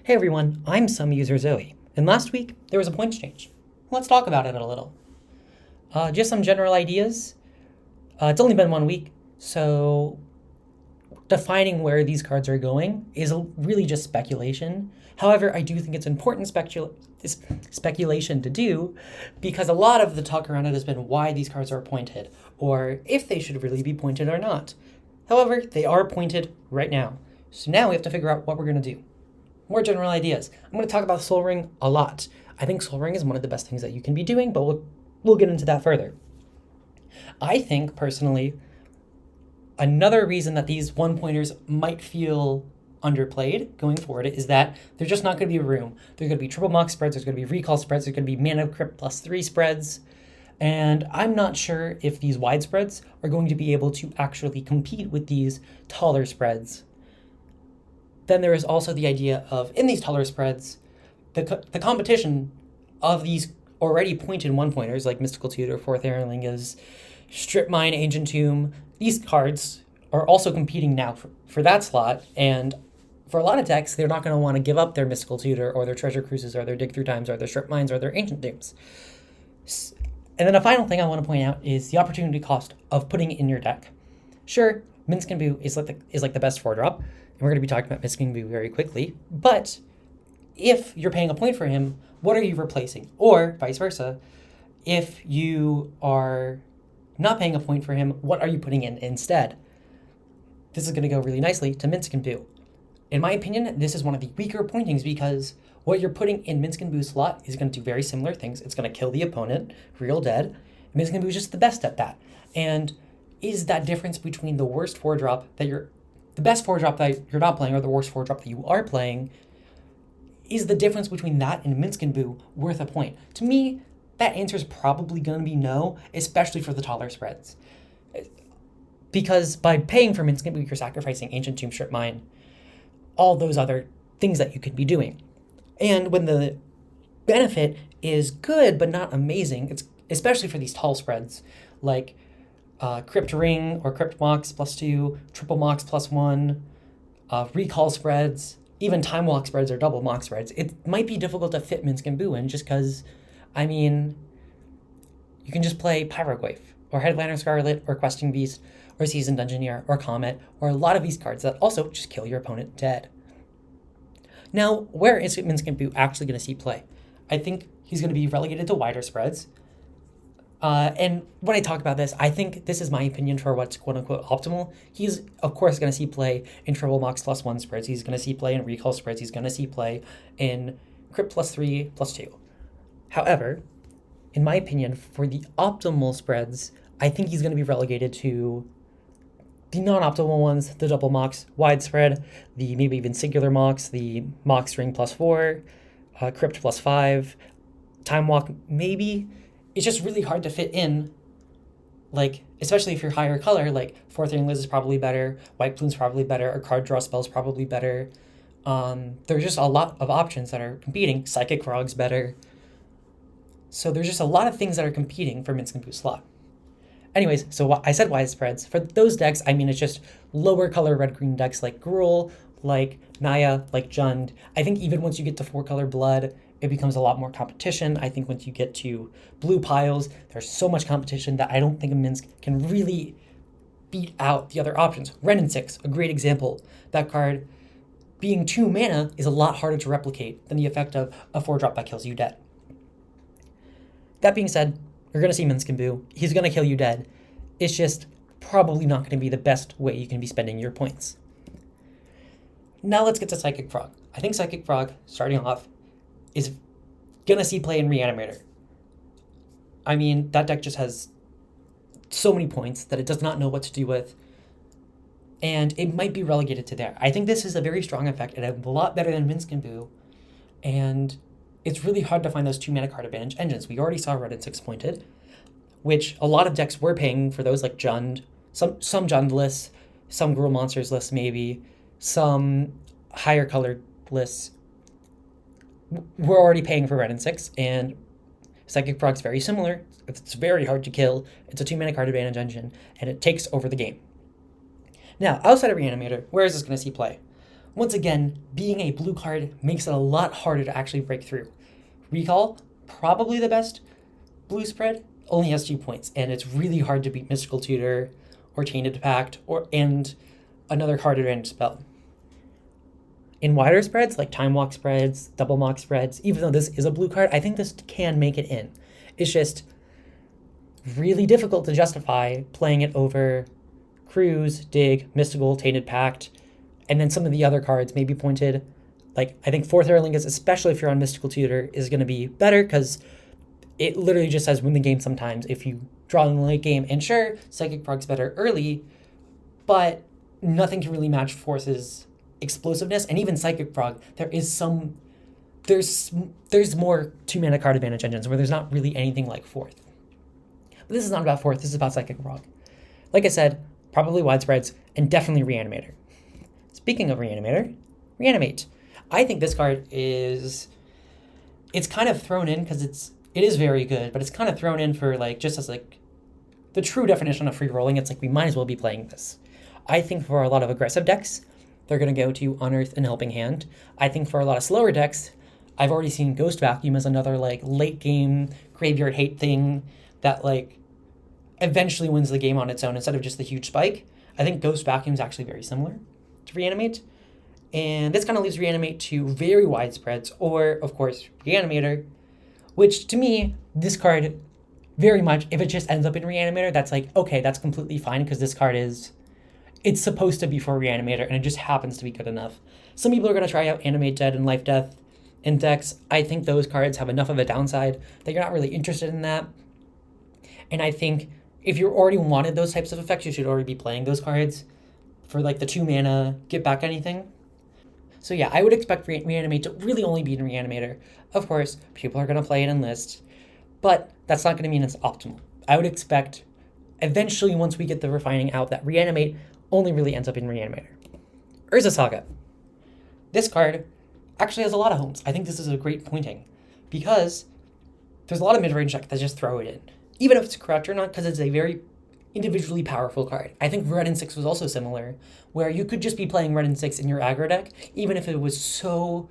Hey everyone, I'm some user Zoe, and last week there was a points change. Let's talk about it a little. Just some general ideas. It's only been 1 week, so defining where these cards are going is really just speculation. However, I do think it's important speculation to do because a lot of the talk around it has been why these cards are pointed, or if they should really be pointed or not. However, they are pointed right now. So now we have to figure out what we're going to do. More general ideas. I'm going to talk about Soul Ring a lot. I think Soul Ring is one of the best things that you can be doing, but we'll get into that further. I think, personally, another reason that these one-pointers might feel underplayed going forward is that there's just not going to be room. There's going to be triple mock spreads, there's going to be recall spreads, there's going to be mana crypt +3 spreads, and I'm not sure if these wide spreads are going to be able to actually compete with these taller spreads. Then there is also the idea of, in these taller spreads, the competition of these already pointed one-pointers like Mystical Tutor, Fourth Airlingas, Strip Mine, Ancient Tomb. These cards are also competing now for that slot, and for a lot of decks, they're not going to want to give up their Mystical Tutor or their Treasure Cruises or their Dig Through Times or their Strip Mines or their Ancient Tombs. And then a final thing I want to point out is the opportunity cost of putting it in your deck. Sure, Minsc Boo is like the best 4-drop, and we're going to be talking about Minsc Boo very quickly, but if you're paying a point for him, what are you replacing? Or vice versa, if you are not paying a point for him, what are you putting in instead? This is going to go really nicely to Minsc Boo. In my opinion, this is one of the weaker pointings because what you're putting in Minsc Boo's slot is going to do very similar things. It's going to kill the opponent real dead. Minsc Boo is just the best at that. And is that difference between the worst 4-drop the best 4-drop that you're not playing or the worst 4-drop that you are playing, is the difference between that and Minsc Boo worth a point? To me, that answer is probably going to be no, especially for the taller spreads. Because by paying for Minsc Boo, you're sacrificing Ancient Tomb, Strip Mine, all those other things that you could be doing. And when the benefit is good but not amazing, it's especially for these tall spreads, like Crypt Ring or Crypt Mox +2, Triple Mox +1, recall spreads, even Time Walk spreads or double mock spreads, it might be difficult to fit Minsc Boo in just because, you can just play Pyroglyph or Headlander Scarlet or Questing Beast or Seasoned Dungeoneer or Comet or a lot of these cards that also just kill your opponent dead. Now, where is Minsc Boo actually going to see play? I think he's going to be relegated to wider spreads. And when I talk about this, I think this is my opinion for what's quote-unquote optimal. He's, of course, going to see play in Triple Mox +1 spreads. He's going to see play in Recall spreads. He's going to see play in Crypt +3, +2. However, in my opinion, for the optimal spreads, I think he's going to be relegated to the non-optimal ones, the Double Mox wide spread, the maybe even Singular Mox, the Mox Ring +4, Crypt +5, Time Walk maybe. It's just really hard to fit in, especially if you're higher color, Fourth Ring Liz is probably better, White Plume's probably better, or Card Draw Spell's probably better. There's just a lot of options that are competing. Psychic Frog's better. So there's just a lot of things that are competing for Minsc Boo's slot. Anyways, so I said wide spreads. For those decks, it's just lower color red-green decks like Gruul, like Naya, like Jund. I think even once you get to 4-color Blood, it becomes a lot more competition. I think once you get to blue piles, there's so much competition that I don't think a Minsc can really beat out the other options. Ren and 6, a great example. That card, being 2 mana, is a lot harder to replicate than the effect of a 4-drop that kills you dead. That being said, you're going to see Minsc Boo. He's going to kill you dead. It's just probably not going to be the best way you can be spending your points. Now let's get to Psychic Frog. I think Psychic Frog, starting off, is going to see play in Reanimator. That deck just has so many points that it does not know what to do with, and it might be relegated to there. I think this is a very strong effect and a lot better than Minsc Boo, and it's really hard to find those 2 mana card advantage engines. We already saw Red and 6 pointed, which a lot of decks were paying for those, like Jund, some Jund lists, some Gruul Monsters lists maybe, some higher colored lists were already paying for Red and 6, and Psychic Frog's very similar. It's very hard to kill. It's a 2 mana card advantage engine, and it takes over the game. Now, outside of Reanimator, where is this going to see play? once again, being a blue card makes it a lot harder to actually break through. Recall, probably the best blue spread, only has 2 points, and it's really hard to beat Mystical Tutor or Tainted Pact and another card advantage spell. In wider spreads, like Time Walk spreads, Double Mock spreads, even though this is a blue card, I think this can make it in. It's just really difficult to justify playing it over Cruise, Dig, Mystical, Tainted Pact, and then some of the other cards may be pointed. Like, I think Fourth Erlingus, especially if you're on Mystical Tutor, is going to be better because it literally just says win the game sometimes if you draw in the late game. And sure, Psychic Prog's better early, but nothing can really match Force's explosiveness. And even Psychic Prog, there's more 2-mana card advantage engines where there's not really anything like Fourth. But this is not about Fourth, this is about Psychic Prog. Like I said, probably widespreads, and definitely Reanimator. Speaking of Reanimator, Reanimate. I think this card it's kind of thrown in because it is very good, but it's kind of thrown in for just as the true definition of free rolling. It's like we might as well be playing this. I think for a lot of aggressive decks, they're going to go to Unearth and Helping Hand. I think for a lot of slower decks, I've already seen Ghost Vacuum as another late game graveyard hate thing that eventually wins the game on its own instead of just the huge spike. I think Ghost Vacuum is actually very similar to Reanimate. And this kind of leaves Reanimate to very wide spreads, or, of course, Reanimator, which, to me, this card, very much, if it just ends up in Reanimator, that's okay, that's completely fine, because this card it's supposed to be for Reanimator, and it just happens to be good enough. Some people are going to try out Animate Dead and Life Death in decks. I think those cards have enough of a downside that you're not really interested in that. And I think if you already wanted those types of effects, you should already be playing those cards for the 2-mana get back anything. So yeah, I would expect Reanimate to really only be in Reanimator. Of course, people are going to play it in list, but that's not going to mean it's optimal. I would expect eventually, once we get the refining out, that Reanimate only really ends up in Reanimator. Urza Saga. This card actually has a lot of homes. I think this is a great pointing because there's a lot of mid-range decks that just throw it in, even if it's correct or not, because it's a very individually powerful card. I think Red and 6 was also similar, where you could just be playing Red and 6 in your aggro deck, even if it was so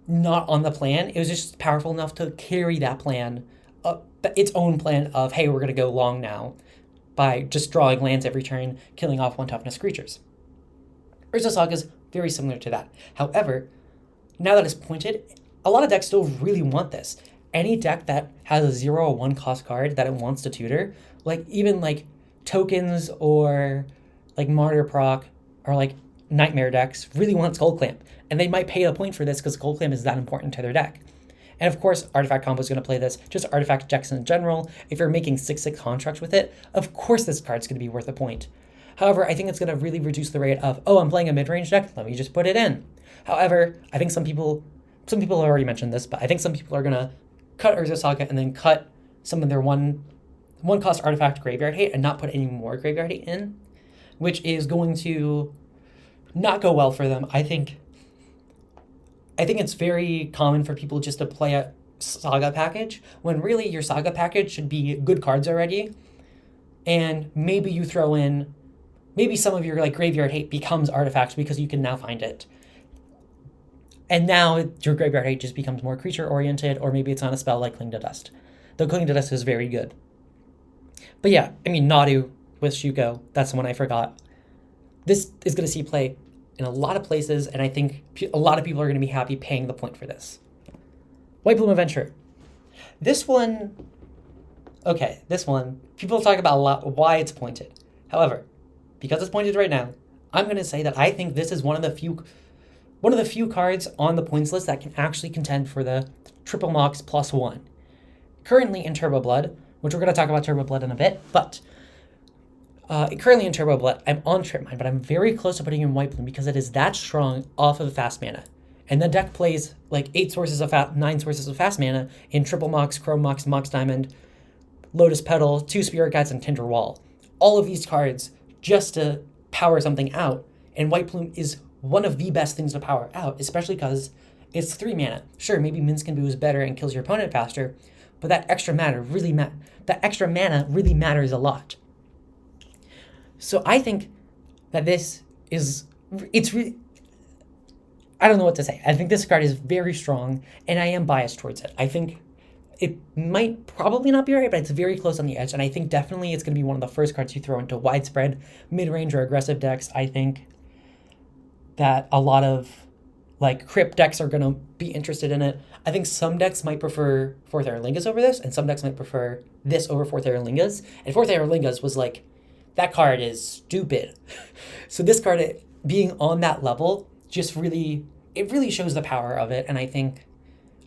not on the plan, it was just powerful enough to carry that plan, its own plan of, hey, we're going to go long now, by just drawing lands every turn, killing off 1 toughness creatures. Urza Saga is very similar to that. However, now that it's pointed, a lot of decks still really want this. Any deck that has a 0 or 1 cost card that it wants to tutor, even tokens or Martyr Proc or Nightmare decks really want Skull Clamp. And they might pay a point for this because Skull Clamp is that important to their deck. And of course, Artifact Combo is going to play this, just Artifact decks in general. If you're making 6/6 contracts with it, of course this card's going to be worth a point. However, I think it's going to really reduce the rate of, I'm playing a mid-range deck, let me just put it in. However, I think some people have already mentioned this, but I think some people are going to cut Urza Saga and then cut some of their one cost artifact graveyard hate and not put any more graveyard hate in, which is going to not go well for them. I think it's very common for people just to play a Saga package when really your Saga package should be good cards already, and maybe you throw in, maybe some of your graveyard hate becomes artifacts because you can now find it. And now your graveyard hate just becomes more creature-oriented, or maybe it's on a spell like Cling to Dust. Though Cling to Dust is very good. But yeah, Nadu with Shuko, that's the one I forgot. This is going to see play in a lot of places, and I think a lot of people are going to be happy paying the point for this. White Plume Adventure. This one, people talk about a lot why it's pointed. However, because it's pointed right now, I'm going to say that I think this is one of the few cards on the points list that can actually contend for the Triple Mox +1. Currently in Turbo Blood, which we're going to talk about Turbo Blood in a bit, but currently in Turbo Blood, I'm on Trip Mine, but I'm very close to putting in White Plume because it is that strong off of fast mana. And the deck plays 9 sources of fast mana in Triple Mox, Chrome Mox, Mox Diamond, Lotus Petal, 2 Spirit Guides, and Tinder Wall. All of these cards just to power something out, and White Plume is one of the best things to power out, especially because it's 3 mana. Sure, maybe Minsc and Boo is better and kills your opponent faster, but that extra mana really matters a lot. So I think that I don't know what to say. I think this card is very strong, and I am biased towards it. I think it might probably not be right, but it's very close on the edge, and I think definitely it's going to be one of the first cards you throw into widespread, mid-range, or aggressive decks. I think that a lot of like crypt decks are going to be interested in it. I think some decks might prefer Fourth Lingas over this, and some decks might prefer this over Fourth Lingas. And Fourth Lingas was like, that card is stupid. So this card being on that level just really, it really shows the power of it, and I think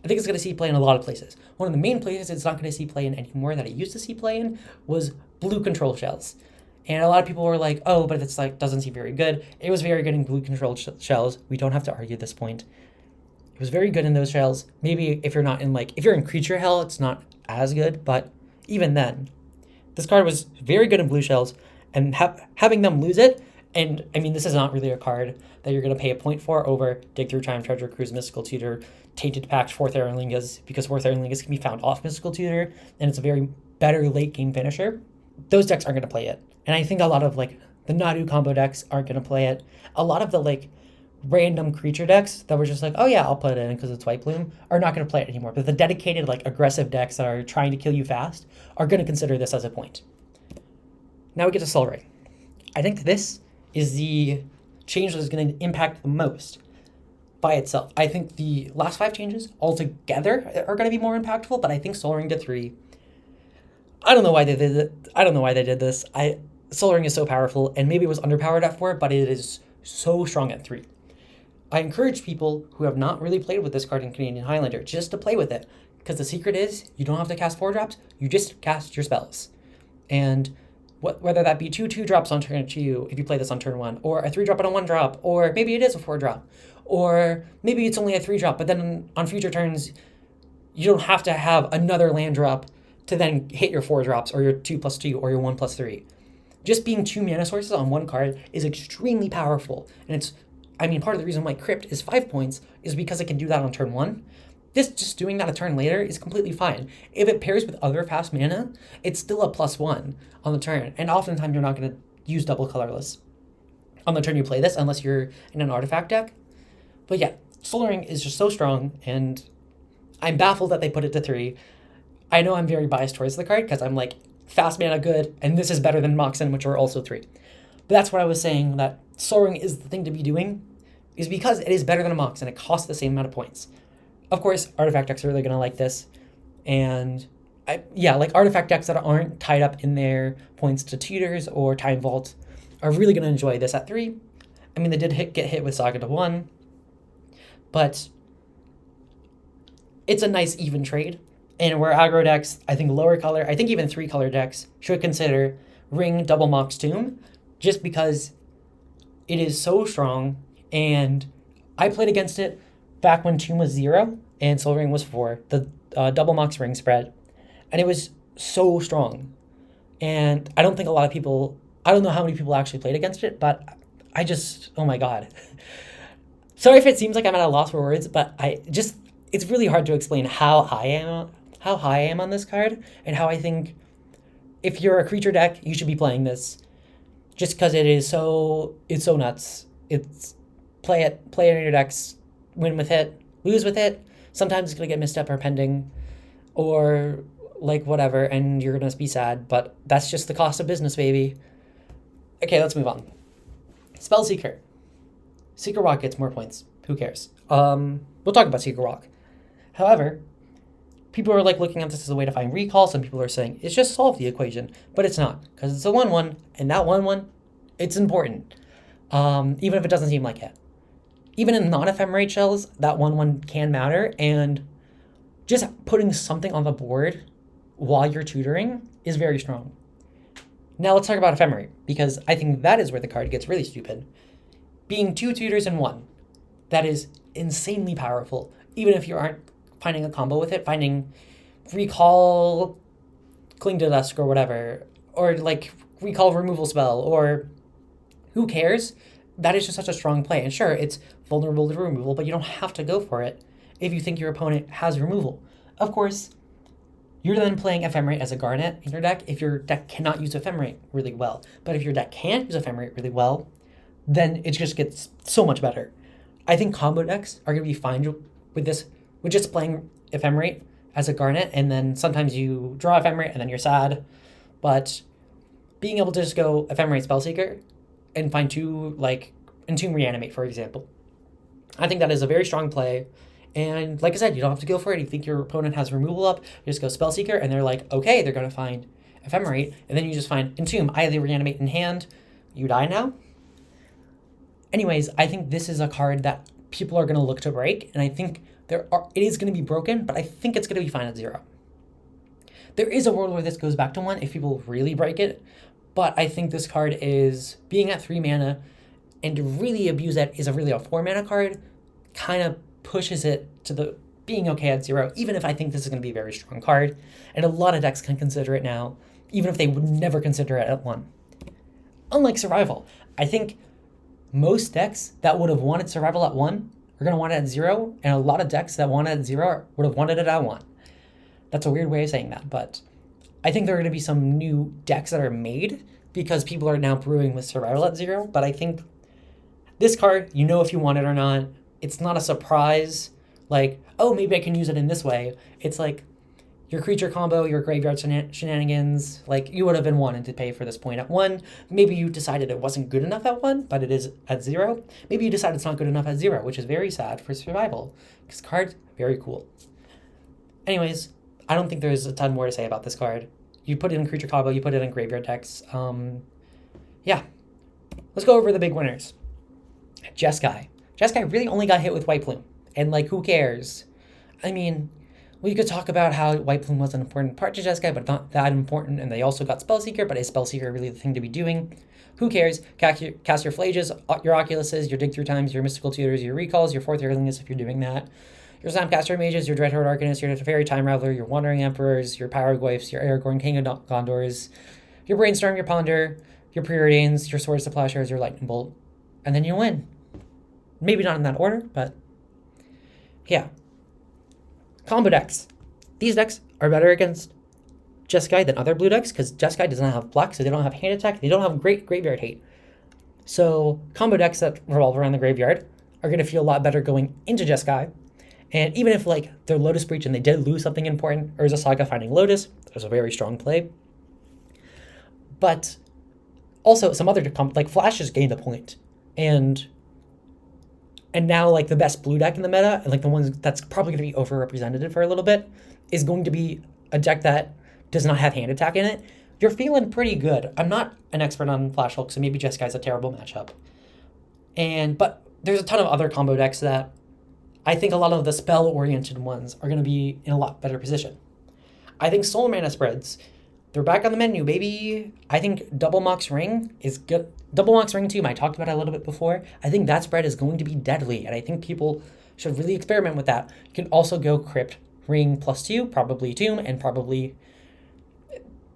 it's going to see play in a lot of places. One of the main places it's not going to see play in anymore that it used to see play in was blue control shells. And a lot of people were like, oh, but it's like doesn't seem very good. It was very good in blue control shells. We don't have to argue this point. It was very good in those shells. Maybe if you're not in if you're in creature hell, it's not as good, but even then, this card was very good in blue shells, and having them lose it, and I mean, this is not really a card that you're going to pay a point for over Dig Through Time, Treasure Cruise, Mystical Tutor, Tainted Pact, Fourth Lingas, because Fourth Lingas can be found off Mystical Tutor, and it's a very better late game finisher. Those decks aren't going to play it. And I think a lot of the Nadu combo decks aren't going to play it. A lot of the random creature decks that were just like, oh yeah, I'll put it in because it's White Bloom, are not going to play it anymore. But the dedicated aggressive decks that are trying to kill you fast are going to consider this as a point. Now we get to Soul Ring. I think this is the change that is going to impact the most by itself. I think the last 5 changes altogether are going to be more impactful, but I think Soul Ring to 3, I don't know why they did it. I don't know why they did this. Soul Ring is so powerful, and maybe it was underpowered at 4, but it is so strong at 3. I encourage people who have not really played with this card in Canadian Highlander just to play with it, because the secret is you don't have to cast 4 drops, you just cast your spells. And whether that be 2 drops on turn 2 if you play this on turn 1, or a 3 drop and a 1 drop, or maybe it is a 4 drop, or maybe it's only a 3 drop, but then on future turns you don't have to have another land drop to then hit your 4 drops, or your 2+2, or your 1+3. Just being 2 mana sources on one card is extremely powerful, and part of the reason why Crypt is 5 points is because it can do that on turn 1. This just doing that a turn later is completely fine. If it pairs with other fast mana, it's still a +1 on the turn, and oftentimes you're not going to use double colorless on the turn you play this unless you're in an artifact deck. But yeah, Soul Ring is just so strong, and I'm baffled that they put it to 3. I know I'm very biased towards the card because I'm fast mana good, and this is better than Moxen, which are also 3. But that's what I was saying, that Soul Ring is the thing to be doing, is because it is better than a Moxen. It costs the same amount of points. Of course, artifact decks are really going to like this. And artifact decks that aren't tied up in their points to tutors or Time Vault are really going to enjoy this at 3. I mean, they did get hit with Saga to 1, but it's a nice even trade. And where aggro decks, I think lower color, I think even 3 color decks should consider Ring double Mox Tomb, just because it is so strong. And I played against it back when Tomb was 0 and Soul Ring was 4, the double Mox Ring spread, and it was so strong. And I don't know how many people actually played against it, but oh my god. Sorry if it seems like I'm at a loss for words, but it's really hard to explain how high I am on this card, and how I think if you're a creature deck, you should be playing this, just because it's so nuts. It's play it in your decks, win with it, lose with it. Sometimes it's going to get misstep or pending, or whatever, and you're going to be sad, but that's just the cost of business, baby. Okay, let's move on. Spell Seeker. Seeker Walk gets more points. Who cares? We'll talk about Seeker Walk. However, people are looking at this as a way to find recall. Some people are saying it's just solve the equation, but it's not, because it's a 1/1, and that 1/1, it's important. Even if it doesn't seem like it. Even in non-ephemerate shells, that 1/1 can matter, and just putting something on the board while you're tutoring is very strong. Now let's talk about ephemerate, because I think that is where the card gets really stupid. Being 2 tutors in 1, that is insanely powerful. Even if you aren't finding a combo with it, finding recall, cling to dusk or whatever, or recall removal spell, or who cares? That is just such a strong play. And sure, it's vulnerable to removal, but you don't have to go for it if you think your opponent has removal. Of course, you're then playing Ephemerate as a Garnet in your deck if your deck cannot use Ephemerate really well. But if your deck can use Ephemerate really well, then it just gets so much better. I think combo decks are going to be fine with this, with just playing Ephemerate as a Garnet, and then sometimes you draw Ephemerate and then you're sad. But being able to just go Ephemerate Spellseeker and find two, like, Entomb Reanimate, for example, I think that is a very strong play. And like I said, you don't have to go for it. You think your opponent has removal up, you just go Spellseeker, and they're like, okay, they're going to find Ephemerate, and then you just find Entomb, either Reanimate in hand, you die now. Anyways, I think this is a card that people are going to look to break, and I think it is going to be broken, but I think it's going to be fine at 0. There is a world where this goes back to 1 if people really break it, but I think this card is, being at 3 mana, and to really abuse that is really a 4 mana card, kind of pushes it to the being okay at 0, even if I think this is going to be a very strong card, and a lot of decks can consider it now, even if they would never consider it at 1. Unlike Survival, I think most decks that would have wanted Survival at 1 are going to want it at 0, and a lot of decks that want it at 0 would have wanted it at 1. That's a weird way of saying that, but I think there are going to be some new decks that are made because people are now brewing with Survival at 0, but I think this card, you know if you want it or not. It's not a surprise, like, oh, maybe I can use it in this way. It's like your creature combo, your graveyard shenanigans, like, you would have been wanting to pay for this point at 1. Maybe you decided it wasn't good enough at 1, but it is at 0. Maybe you decided it's not good enough at 0, which is very sad for Survival, because the card's very cool. Anyways, I don't think there's a ton more to say about this card. You put it in creature combo, you put it in graveyard decks. Yeah. Let's go over the big winners. Jeskai. Jeskai really only got hit with White Plume, and, like, who cares? I mean, we could talk about how White Plume was an important part to Jeskai, but not that important, and they also got Spellseeker, but is Spellseeker really the thing to be doing? Who cares? Cast your Phlages, your Oculuses, your Dig Through Times, your Mystical Tutors, your Recalls, your Fourth Earlingus if you're doing that, your Snapcaster Mages, your Dreadhorde Arcanist, your Teferi Time Raveler, your Wandering Emperors, your Paraglyphs, your Aragorn King of Gondors, your Brainstorm, your Ponder, your Preordains, your Swords to Plowshares, your Lightning Bolt, and then you win. Maybe not in that order, but yeah. Combo decks. These decks are better against Jeskai than other blue decks because Jeskai does not have black, so they don't have hand attack. They don't have great graveyard hate. So combo decks that revolve around the graveyard are going to feel a lot better going into Jeskai. And even if, like, they're Lotus Breach and they did lose something important, Urza Saga finding Lotus, there's a very strong play. But also some other like Flash just gained a point. And now, like, the best blue deck in the meta, and, like, the ones that's probably going to be overrepresented for a little bit, is going to be a deck that does not have hand attack in it. You're feeling pretty good. I'm not an expert on Flash Hulk, so maybe Jeskai's a terrible matchup. But there's a ton of other combo decks that I think a lot of the spell-oriented ones are going to be in a lot better position. I think Soul Mana spreads, they're back on the menu, baby. I think Double Mox Ring is good. Double Mox Ring Tomb, I talked about it a little bit before. I think that spread is going to be deadly, and I think people should really experiment with that. You can also go Crypt Ring +2, probably Tomb, and probably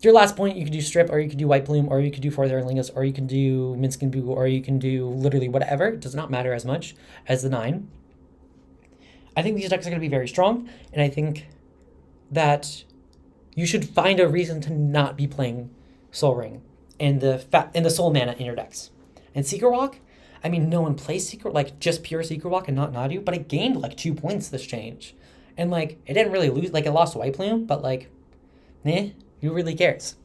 your last point. You could do Strip, or you could do White Plume, or you could do Fourth Earlingus, or you can do Minsc and Boo, or you can do literally whatever. It does not matter as much as the 9. I think these decks are going to be very strong, and I think that you should find a reason to not be playing Soul Ring and the Soul Mana in your decks. And Seeker Walk, I mean, no one plays Seeker, like, just pure Seeker Walk and not Nadu, but it gained, like, 2 points this change. And, like, it didn't really lose, like, it lost White Plume, but, like, who really cares?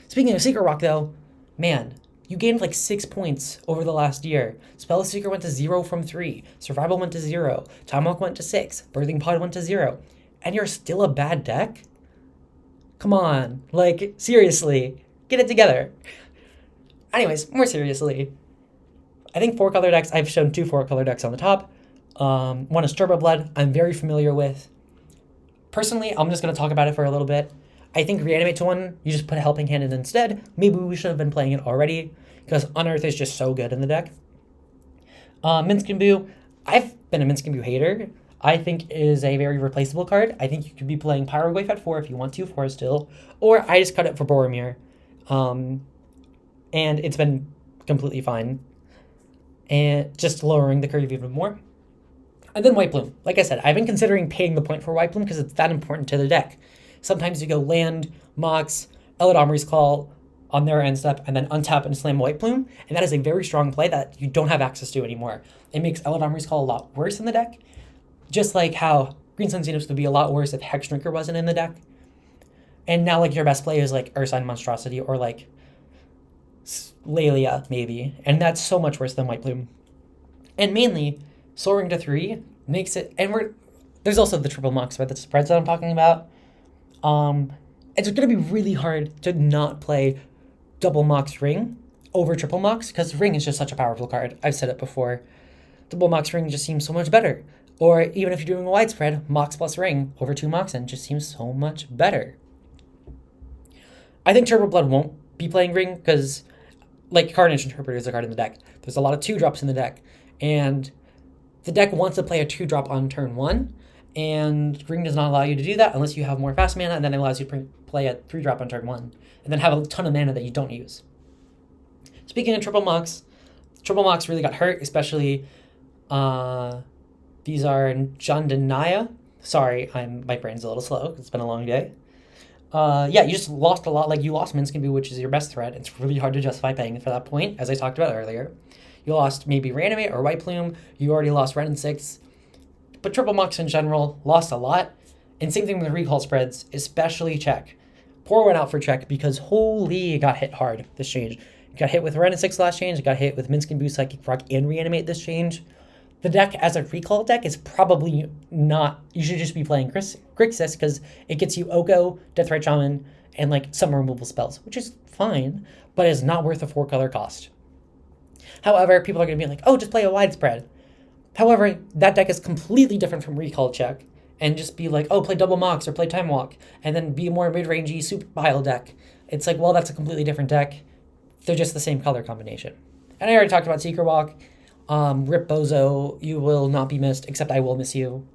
Speaking of Seeker Walk, though, man, you gained, like, 6 points over the last year. Spell Seeker went to 0 from 3. Survival went to 0. Tomahawk went to 6. Birthing Pod went to 0. And you're still a bad deck? Come on. Like, seriously. Get it together. Anyways, more seriously. I think 4-color decks, I've shown 2 4-color decks on the top. One is Turbo Blood, I'm very familiar with. Personally, I'm just going to talk about it for a little bit. I think Reanimate to 1, you just put a Helping Hand in instead. Maybe we should have been playing it already, because Unearth is just so good in the deck. Minsc and Boo, I've been a Minsc and Boo hater. I think it is a very replaceable card. I think you could be playing Pyroglyph at 4 if you want to, 4 still. Or I just cut it for Boromir. And it's been completely fine. And just lowering the curve even more. And then White Plume. Like I said, I've been considering paying the point for White Plume because it's that important to the deck. Sometimes you go Land, Mox, Eladamri's Call, on their end step and then untap and slam White Plume, and that is a very strong play that you don't have access to anymore. It makes Eladamri's Call a lot worse in the deck, just like how Green Sun Xenos would be a lot worse if Hex Drinker wasn't in the deck. And now like your best play is like Ursine Monstrosity or like Lelia maybe, and that's so much worse than White Plume. And mainly, soaring to 3 makes it, and there's also the triple mocks by the spreads that I'm talking about. It's going to be really hard to not play double Mox Ring over triple Mox, because Ring is just such a powerful card. I've said it before. Double Mox Ring just seems so much better. Or even if you're doing a widespread, Mox plus Ring over 2 Moxen just seems so much better. I think Turbo Blood won't be playing Ring, because like Carnage Interpreter is a card in the deck. There's a lot of 2-drops in the deck, and the deck wants to play a 2-drop on turn 1, and Ring does not allow you to do that unless you have more fast mana, and then it allows you to play a 3-drop on turn 1, and then have a ton of mana that you don't use. Speaking of triple Mox really got hurt, especially these are Jandanaya. Sorry, my brain's a little slow. It's been a long day. Yeah, you just lost a lot. Like, you lost Minskinbu, which is your best threat. It's really hard to justify paying for that point, as I talked about earlier. You lost maybe Reanimate or White Plume. You already lost Ren and 6. But Triple Mox in general lost a lot. And same thing with recall spreads, especially Check. Poor went out for Check because holy, it got hit hard this change. It got hit with Ren and 6 last change. It got hit with Minskinbu, Psychic Rock, and Reanimate this change. The deck as a recall deck is probably not, you should just be playing Grixis because it gets you Oko, Deathrite Shaman, and like some removal spells, which is fine, but is not worth a 4-color cost. However, people are going to be like, oh, just play a widespread. However, that deck is completely different from Recall Check, and just be like, oh, play Double Mox or play Time Walk, and then be a more mid-rangey super pile deck. It's like, well, that's a completely different deck. They're just the same color combination. And I already talked about Seeker Walk. Rip Bozo, you will not be missed, except I will miss you.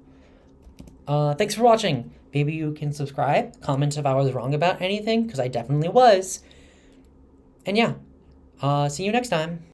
Thanks for watching. Maybe you can subscribe, comment if I was wrong about anything, because I definitely was. And yeah, see you next time.